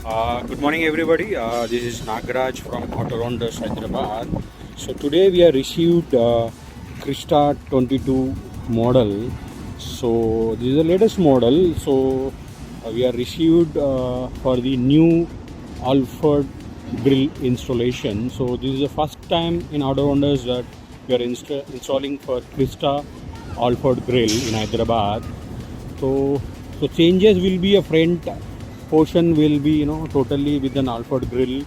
Good morning, everybody. This is Nagaraj from Autorounders, Hyderabad. So today we have received Crysta 22 model. So this is the latest model. So we are received for the new Alphard grill installation. So this is the first time in Autorounders that we are installing for Crysta Alphard grill in Hyderabad. So, so changes will be a front portion will be totally with an Alphard grill,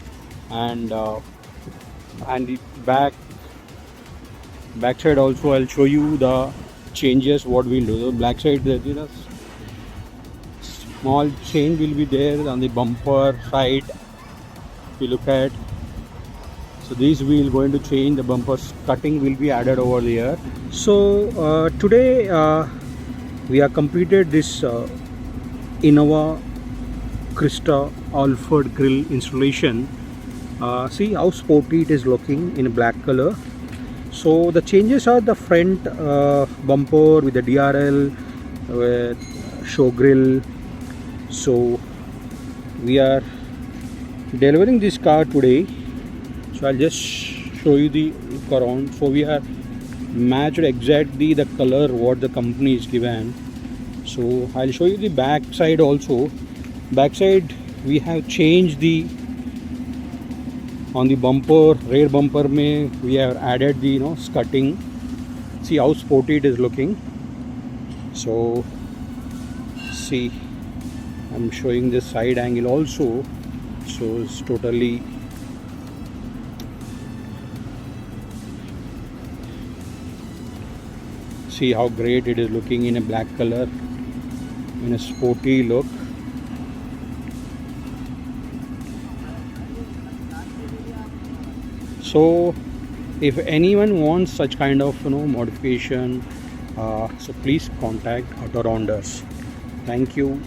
and the back side also I'll show you the changes what we'll do. The back side small change will be there on the bumper side. If you look at, so these we'll going to change, the bumpers cutting will be added over there. So today we have completed this Innova Crysta Alphard grill installation. See how sporty it is looking in black color. So the changes are the front bumper with the DRL with show grill. So we are delivering this car today, so I'll just show you the look around. So we are matched exactly the color what the company is given. So I'll show you the back side also. Back side we have changed the on the bumper, rear bumper may we have added the skirting. See how sporty it is looking. So see, I'm showing this side angle also. So it's totally see how great it is looking in a black color, in a sporty look. So if anyone wants such kind of modification, so please contact Autorounders. Thank you.